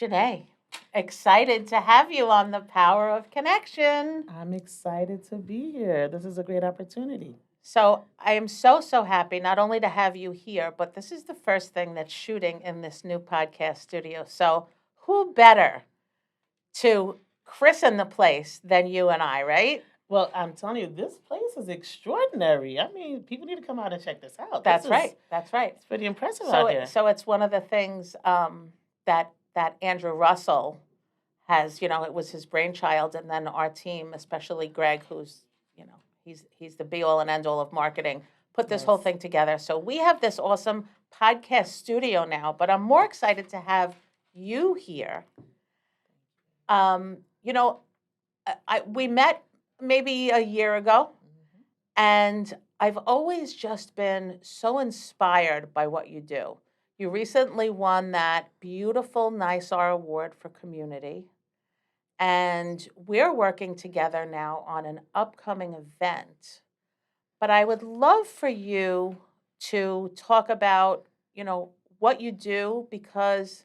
Janay, excited to have you on the Power of Connection. I'm excited to be here. This is a great opportunity. So I am so happy not only to have you here, but this is the first thing that's shooting in this new podcast studio. So who better to christen the place than you and I, right? Well, I'm telling you, this place is extraordinary. I mean, people need to come out and check this out. That's right. That's right. It's pretty impressive So, out here. so it's one of the things that Andrew Russell has. It was his brainchild, and then our team, especially Greg, who's he's the be all and end all of marketing, put this whole Nice. thing together. So we have this awesome podcast studio now, but I'm more excited to have you here. Um, you know, we met maybe a year ago, and I've always just been so inspired by what you do. You recently won that beautiful NISAR award for community, and we're working together now on an upcoming event. But I would love for you to talk about, what you do, because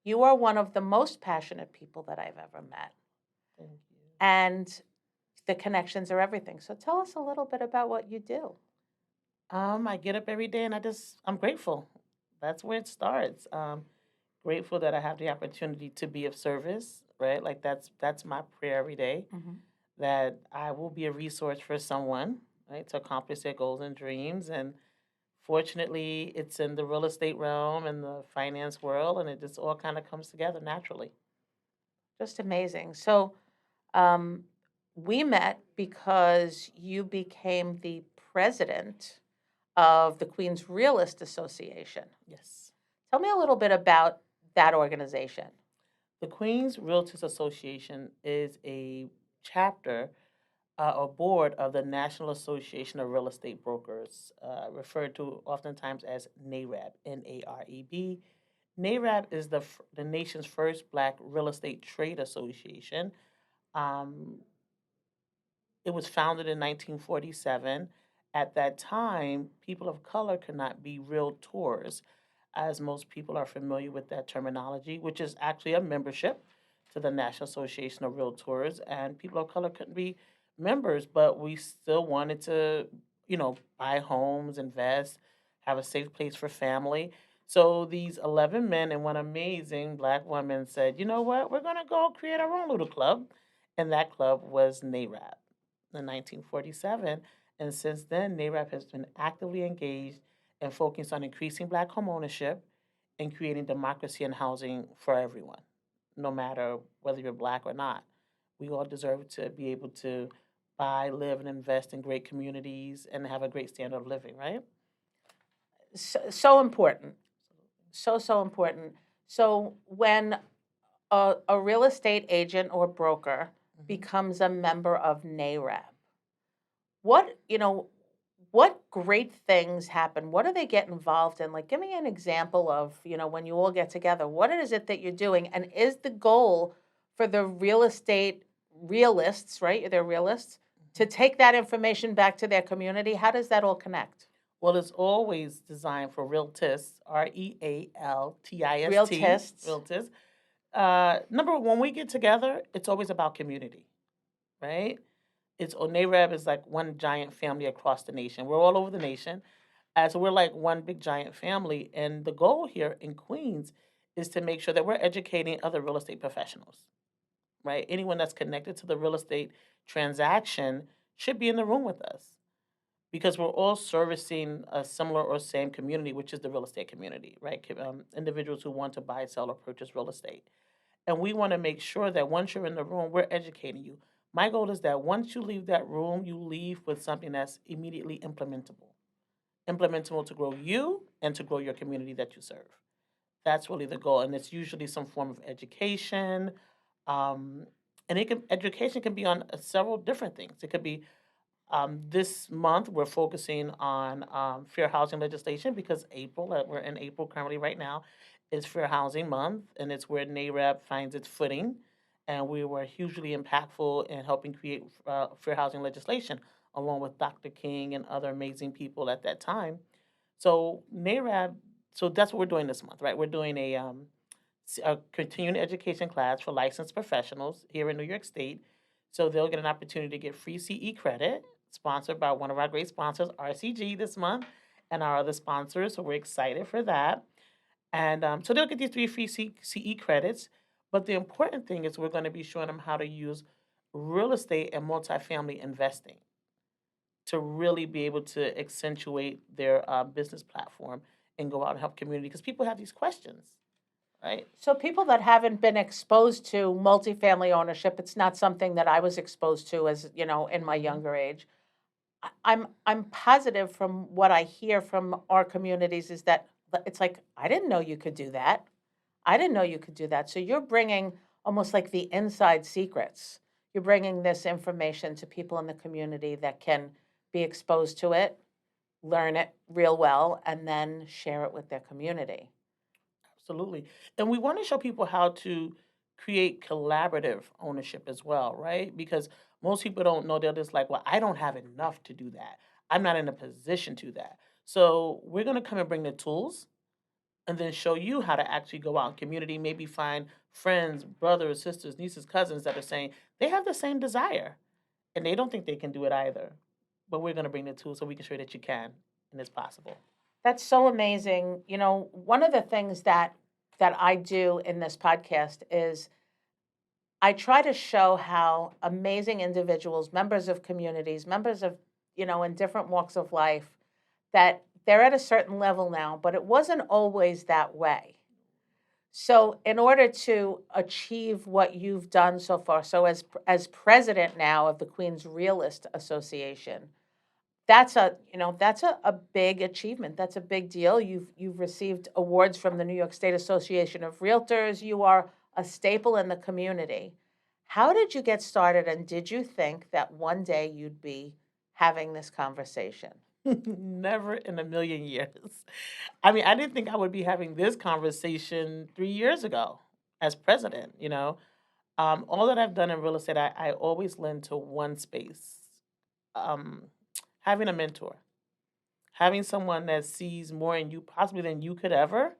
you are one of the most passionate people that I've ever met. Thank you. And the connections are everything. So tell us a little bit about what you do. I get up every day and I'm grateful. That's where it starts. Grateful that I have the opportunity to be of service, right? Like that's my prayer every day, Mhm. that I will be a resource for someone, right, to accomplish their goals and dreams. And fortunately, it's in the real estate realm and the finance world, and it just all kind of comes together naturally. Just amazing. So um, we met because you became the president of the Queens Realist Association. Yes. Tell me a little bit about that organization. The Queens Realtors Association is a chapter or board of the National Association of Real Estate Brokers, referred to oftentimes as NAREB, NAREB. NAREB is the nation's first Black real estate trade association. Um, it was founded in 1947. At that time, people of color could not be realtors, as most people are familiar with that terminology, which is actually a membership to the National Association of Realtors. And people of color couldn't be members, but we still wanted to, buy homes, invest, have a safe place for family. So these 11 men and one amazing Black woman said, you know what, we're going to go create our own little club. And that club was NAREB in 1947. And since then, NAREB has been actively engaged and focused on increasing Black homeownership and creating democracy and housing for everyone, no matter whether you're Black or not. We all deserve to be able to buy, live, and invest in great communities and have a great standard of living, right? So important. So important. So when a real estate agent or broker becomes a member of NAREB, what great things happen? What do they get involved in? Like, give me an example of, when you all get together, what is it that you're doing? And is the goal for the real estate realists, right? They're realists, to take that information back to their community? How does that all connect? Well, it's always designed for realtists, REALTIST. Realtists. Realtists. Number one, when we get together, it's always about community, right? It's NAREB is like one giant family across the nation. We're all over the nation. So we're like one big giant family. And the goal here in Queens is to make sure that we're educating other real estate professionals, right? Anyone that's connected to the real estate transaction should be in the room with us, because we're all servicing a similar or same community, which is the real estate community, right? Individuals who want to buy, sell, or purchase real estate. And we want to make sure that once you're in the room, we're educating you. My goal is that once you leave that room, you leave with something that's immediately implementable to grow you and to grow your community that you serve. That's really the goal, and it's usually some form of education. Um, and education can be on several different things. It could be this month we're focusing on fair housing legislation, because we're in April currently right now, is Fair Housing Month, and it's where NAREB finds its footing. And we were hugely impactful in helping create fair housing legislation, along with Dr. King and other amazing people at that time. So NAREB, so that's what we're doing this month, right? We're doing a a continuing education class for licensed professionals here in New York State. So they'll get an opportunity to get free CE credit, sponsored by one of our great sponsors, RCG, this month, and our other sponsors. So we're excited for that. And so they'll get these three free CE credits. But the important thing is we're going to be showing them how to use real estate and multifamily investing to really be able to accentuate their business platform and go out and help community, because people have these questions, right? So people that haven't been exposed to multifamily ownership, it's not something that I was exposed to as, you know, in my younger age. I'm positive from what I hear from our communities is that it's like, I didn't know you could do that. I didn't know you could do that. So you're bringing almost like the inside secrets. You're bringing this information to people in the community that can be exposed to it, learn it real well, and then share it with their community. Absolutely. And we want to show people how to create collaborative ownership as well, right? Because most people don't know. They're just like, well, I don't have enough to do that. I'm not in a position to do that. So we're going to come and bring the tools and then show you how to actually go out in community, maybe find friends, brothers, sisters, nieces, cousins that are saying they have the same desire and they don't think they can do it either. But we're going to bring the tools so we can show that you can and it's possible. That's so amazing. You know, one of the things that I do in this podcast is I try to show how amazing individuals, members of communities, members of, you know, in different walks of life, that they're at a certain level now, but it wasn't always that way. So, in order to achieve what you've done so far, so as president now of the Queens Realist Association, that's a big achievement. That's a big deal. You've received awards from the New York State Association of Realtors. You are a staple in the community. How did you get started, and did you think that one day you'd be having this conversation? Never in a million years. I mean, I didn't think I would be having this conversation 3 years ago as president, you know. All that I've done in real estate, I always lend to one space. Um, Having a mentor, having someone that sees more in you possibly than you could ever.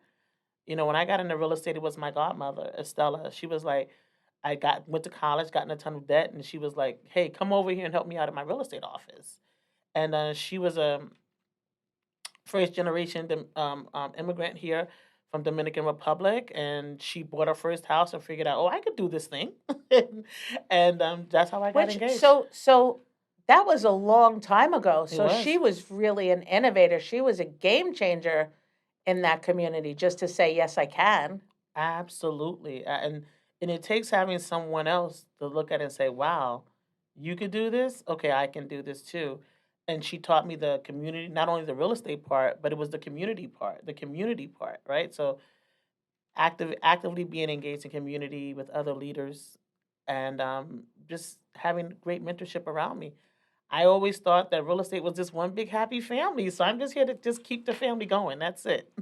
You know, when I got into real estate, it was my godmother, Estella. She was like, went to college, got in a ton of debt, and she was like, "Hey, come over here and help me out at my real estate office." And she was a first generation immigrant here from Dominican Republic, and she bought her first house and figured out, oh, I could do this thing, and that's how I got Which engaged. so that was a long time ago. It So she was. was really an innovator. She was a game changer in that community just to say, yes, I can. Absolutely. And it takes having someone else to look at it and say, "Wow, you could do this? Okay, I can do this too." And she taught me the community, not only the real estate part, but it was the community part, right? So actively being engaged in community with other leaders and just having great mentorship around me. I always thought that real estate was just one big happy family, so I'm just here to just keep the family going. That's it.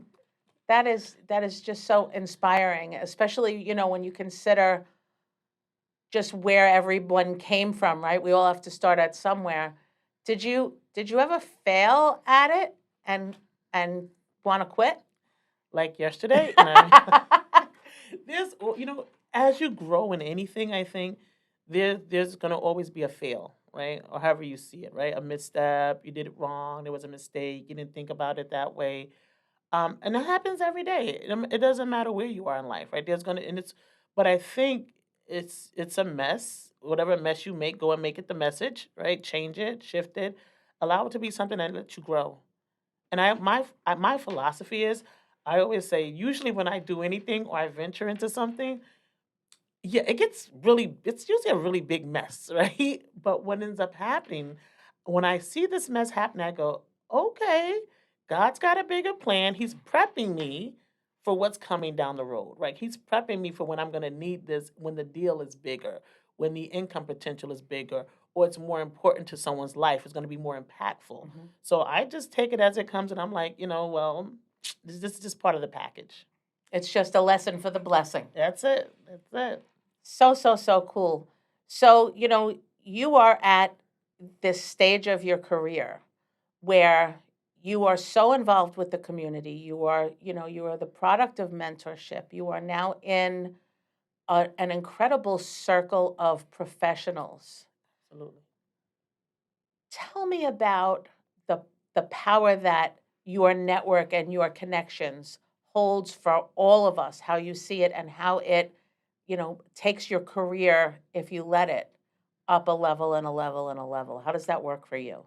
That is just so inspiring, especially, you know, when you consider just where everyone came from, right? We all have to start at somewhere. Did you ever fail at it and want to quit? Like yesterday, no. There's, you know, as you grow in anything, I think there's gonna always be a fail, right? Or however you see it, right? A misstep, you did it wrong, there was a mistake, you didn't think about it that way. And that happens every day. It doesn't matter where you are in life, right? There's gonna and it's, but I think it's a mess. Whatever mess you make, go and make it the message, right? Change it, shift it, allow it to be something that lets you grow. And my philosophy is, I always say, usually when I do anything or I venture into something, yeah, it's usually a really big mess, right? But what ends up happening, when I see this mess happening, I go, okay, God's got a bigger plan. He's prepping me for what's coming down the road, right? He's prepping me for when I'm going to need this, when the deal is bigger, when the income potential is bigger, or it's more important to someone's life, it's going to be more impactful. Mhm. So I just take it as it comes, and I'm like, well, this is just part of the package. It's just a lesson for the blessing. That's it. That's it. So cool. So, you know, you are at this stage of your career where you are so involved with the community. You are, you are the product of mentorship. You are now in an incredible circle of professionals. Absolutely. Tell me about the power that your network and your connections holds for all of us, how you see it and how it, takes your career, if you let it, up a level and a level and a level. How does that work for you?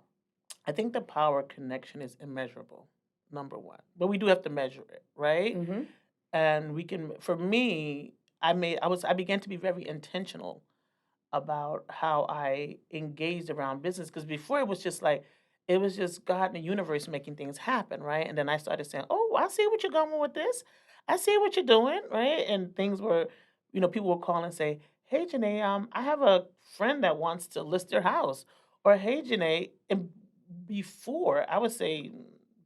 I think the power of connection is immeasurable, number one. But we do have to measure it, right? Mm-hmm. And we can, for me, I began to be very intentional about how I engaged around business, because before it was just like, it was just God and the universe making things happen, right? And then I started saying, "Oh, I see what you're going with this. I see what you're doing," right? And things were, people would call and say, "Hey, Janay, I have a friend that wants to list their house," or "Hey, Janay," and before I would say,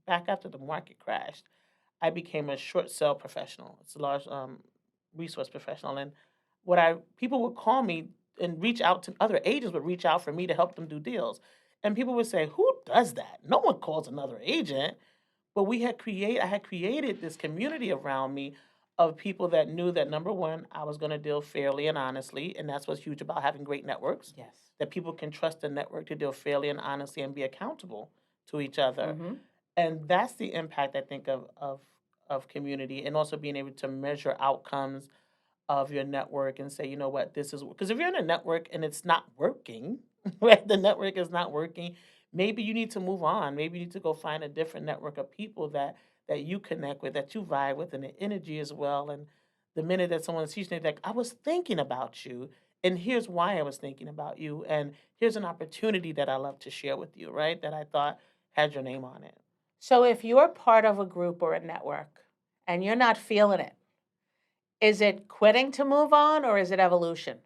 back after the market crashed, I became a short sale professional. It's a large resource professional, and what I people would call me and reach out to other agents would reach out for me to help them do deals, and people would say, "Who does that? No one calls another agent." But I had created this community around me of people that knew that, number one, I was going to deal fairly and honestly, and that's what's huge about having great networks. Yes. That people can trust the network to deal fairly and honestly and be accountable to each other. Mm-hmm. And that's the impact, I think, of community, and also being able to measure outcomes of your network and say, you know what, this is because if you're in a network and it's not working, right? The network is not working. Maybe you need to move on. Maybe you need to go find a different network of people that you connect with, that you vibe with, and the energy as well. And the minute that someone sees you, they're like, "I was thinking about you, and here's why I was thinking about you, and here's an opportunity that I love to share with you," right? That I thought had your name on it. So if you're part of a group or a network and you're not feeling it, is it quitting to move on or is it evolution?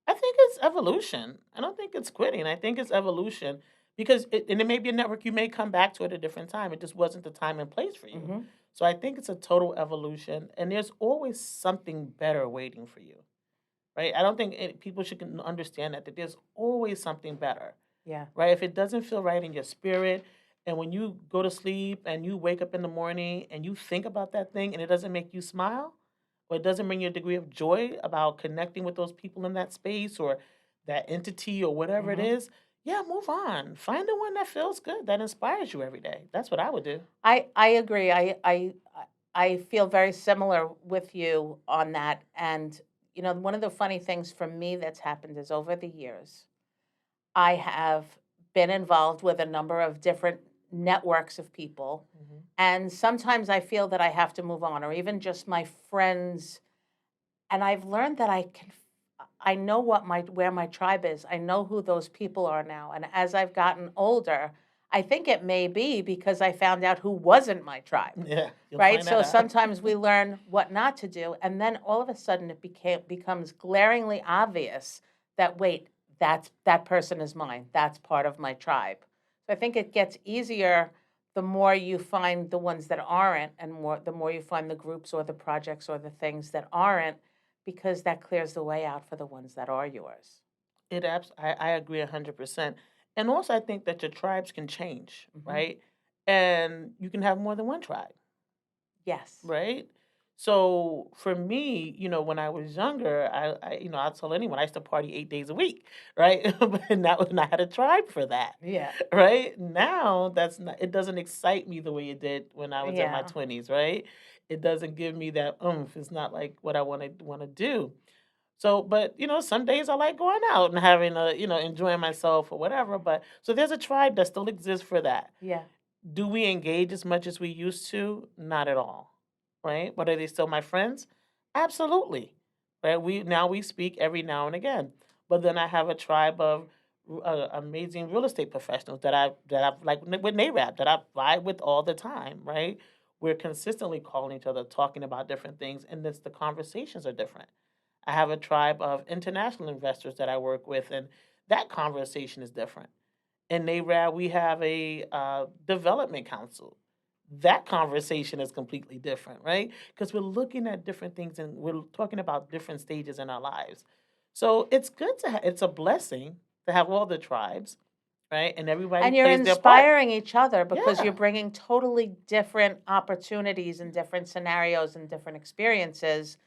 I think it's evolution. I don't think it's quitting. I think it's evolution because and it may be a network you may come back to at a different time. It just wasn't the time and place for you. Mm-hmm. So I think it's a total evolution, and there's always something better waiting for you, right? I don't think people should understand that there's always something better, Yeah. right? If it doesn't feel right in your spirit, and when you go to sleep and you wake up in the morning and you think about that thing and it doesn't make you smile, or it doesn't bring you a degree of joy about connecting with those people in that space or that entity or whatever it Mm-hmm. is, yeah, move on. Find the one that feels good, that inspires you every day. That's what I would do. I agree. I feel very similar with you on that. And one of the funny things for me that's happened is over the years, I have been involved with a number of different networks of people. Hmm. And sometimes I feel that I have to move on, or even just my friends. And I've learned that I know where my tribe is. I know who those people are now. And as I've gotten older, I think it may be because I found out who wasn't my tribe. Yeah, you'll Right? find that So out. sometimes we learn what not to do, and then all of a sudden it becomes glaringly obvious that wait, that person is mine. That's part of my tribe. So I think it gets easier the more you find the ones that aren't, and the more you find the groups or the projects or the things that aren't, because that clears the way out for the ones that are yours. I agree 100%. And also, I think that your tribes can change, Hmm. right? And you can have more than one tribe. Yes. Right? So for me, when I was younger, I'll tell anyone I used to party 8 days a week, right? But that was, and I had a tribe for that, Yeah. right? Now that's not, it doesn't excite me the way it did when I was in my Yeah. 20s, right? It doesn't give me that oomph. It's not like what I want to do. So, but some days I like going out and having enjoying myself or whatever. But so there's a tribe that still exists for that. Yeah. Do we engage as much as we used to? Not at all. Right? But are they still my friends? Absolutely. Right? We speak every now and again. But then I have a tribe of amazing real estate professionals that I've like with NAREB that I vibe with all the time. Right? We're consistently calling each other, talking about different things, and the conversations are different. I have a tribe of international investors that I work with, and that conversation is different. In NAREB, we have a development council. That conversation is completely different, right? Because we're looking at different things and we're talking about different stages in our lives. So it's good it's a blessing to have all the tribes, right? And everybody And you're plays their part. inspiring each other because Yeah. you're bringing totally different opportunities and different scenarios and different experiences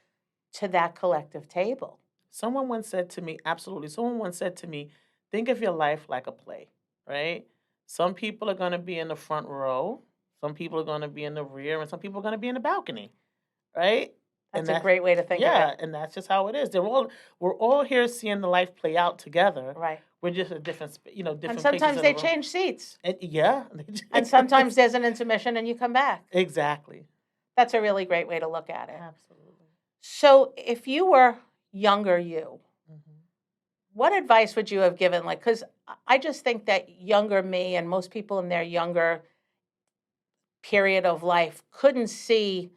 to that collective table. Someone once said to me, absolutely, someone once said to me, think of your life like a play, right? Some people are going to be in the front row, some people are going to be in the rear, and some people are going to be in the balcony, right? And That's a that's, great way to think of yeah, it. and that's just how it is. We're all here seeing the life play out together. Right. We're just at different, And different places sometimes in the they room. change seats. Yeah. And sometimes there's an intermission and you come back. Exactly. That's a really great way to look at it. Absolutely. So if you were younger you, Mhm. what advice would you have given? Like, because I just think that younger me and most people in their younger period of life couldn't see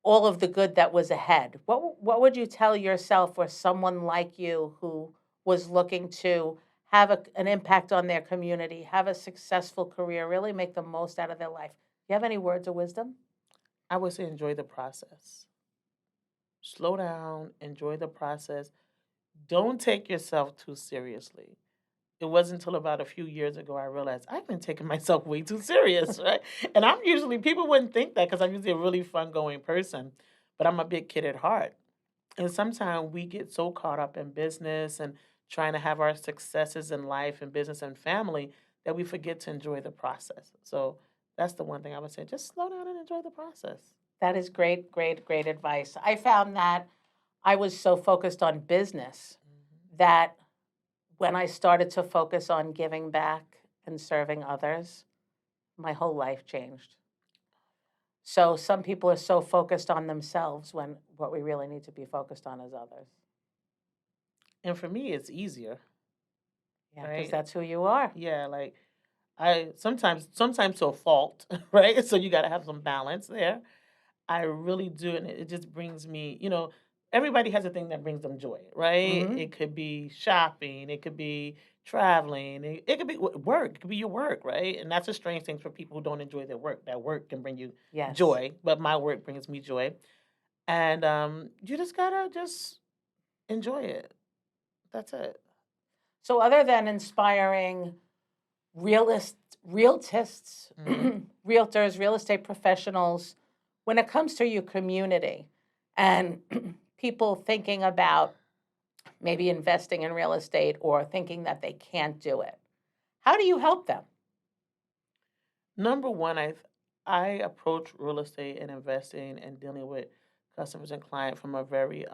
all of the good that was ahead. What would you tell yourself or someone like you who was looking to have an impact on their community, have a successful career, really make the most out of their life? Do you have any words of wisdom? I would say enjoy the process. Slow down, enjoy the process. Don't take yourself too seriously. It wasn't until about a few years ago I realized I've been taking myself way too serious, right? And I'm usually, people wouldn't think that because I'm usually a really fun going person, but I'm a big kid at heart. And sometimes we get so caught up in business and trying to have our successes in life and business and family that we forget to enjoy the process. So that's the one thing I would say. Just slow down and enjoy the process. That is great, great, great advice. I found that I was so focused on business that when I started to focus on giving back and serving others, my whole life changed. So some people are so focused on themselves when what we really need to be focused on is others. And for me, it's easier, Yeah, because right? that's who you are. Yeah, like I sometimes to a fault, right? So you got to have some balance there. I really do, and it just brings me, everybody has a thing that brings them joy, right? Hmm. It could be shopping, it could be traveling, it could be work, it could be your work, right? And that's a strange thing for people who don't enjoy their work. That work can bring you Yes. joy, but my work brings me joy, and you just gotta just enjoy it. That's it. So other than inspiring realist, realtists, Hmm. realtors, real estate professionals, when it comes to your community and people thinking about maybe investing in real estate or thinking that they can't do it, how do you help them? Number one, I approach real estate and investing and dealing with customers and clients from a very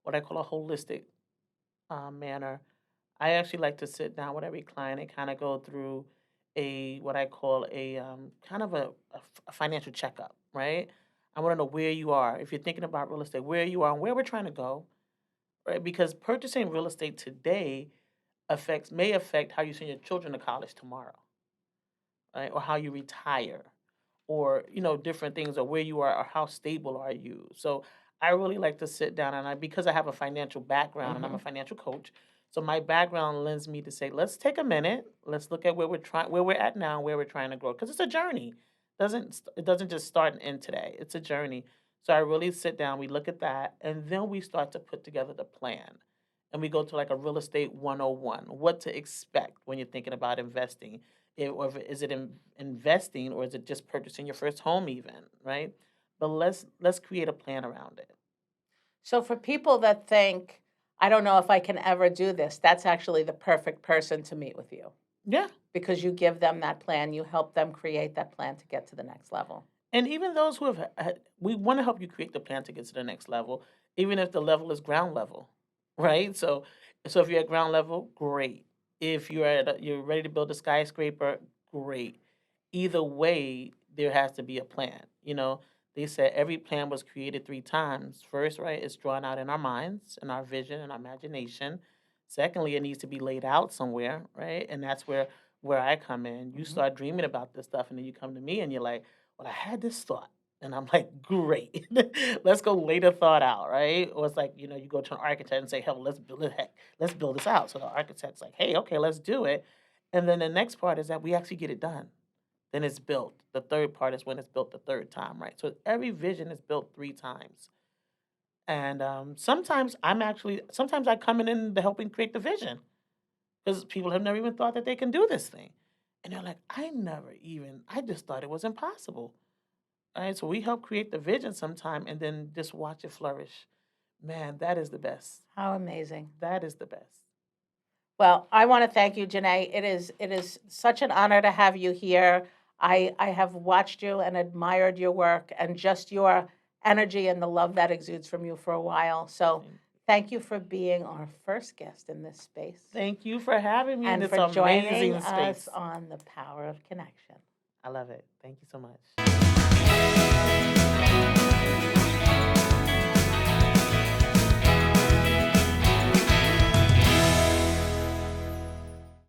what I call a holistic manner. I actually like to sit down with every client and kind of go through a what I call a kind of a financial checkup, right? I want to know where you are. If you're thinking about real estate, where you are and where we're trying to go, right? Because purchasing real estate today may affect how you send your children to college tomorrow, right? Or how you retire, or different things, or where you are, or how stable are you. So I really like to sit down, and because I have a financial background and I'm a Hmm. financial coach, so my background lends me to say, let's take a minute, let's look at where we're at now, and where we're trying to grow, because it's a journey. It doesn't just start and end today. It's a journey. So I really sit down, we look at that, and then we start to put together the plan. And we go to like a real estate 101, what to expect when you're thinking about investing. Is it investing, or is it just purchasing your first home even, right? But let's create a plan around it. So for people that think, I don't know if I can ever do this, that's actually the perfect person to meet with you Yeah. because you give them that plan, you help them create that plan to get to the next level. And even those who we want to help you create the plan to get to the next level, even if the level is ground level, right? So if you're at ground level, great. If you're ready to build a skyscraper, great. Either way, there has to be a plan. They said every plan was created three times. First, right, it's drawn out in our minds, in our vision, and our imagination. Secondly, it needs to be laid out somewhere, right? And that's where I come in. You Hmm. start dreaming about this stuff, and then you come to me, and you're like, "Well, I had this thought." And I'm like, great, let's go lay the thought out, right? Or it's like, you go to an architect and say, hell, let's build this out. So the architect's like, hey, okay, let's do it. And then the next part is that we actually get it done. Then it's built. The third part is when it's built the third time, right? So every vision is built three times. And sometimes I come in to helping create the vision. because people have never even thought that they can do this thing. And they're like, I just thought it was impossible. All right, so we help create the vision sometime and then just watch it flourish. Man, that is the best. How amazing. That is the best. Well, I want to thank you, Janay. It is such an honor to have you here. I have watched you and admired your work and just your energy and the love that exudes from you for a while. So thank you for being our first guest in this space. Thank you for having me in And this for joining amazing us space. on the Power of Connection. I love it. Thank you so much.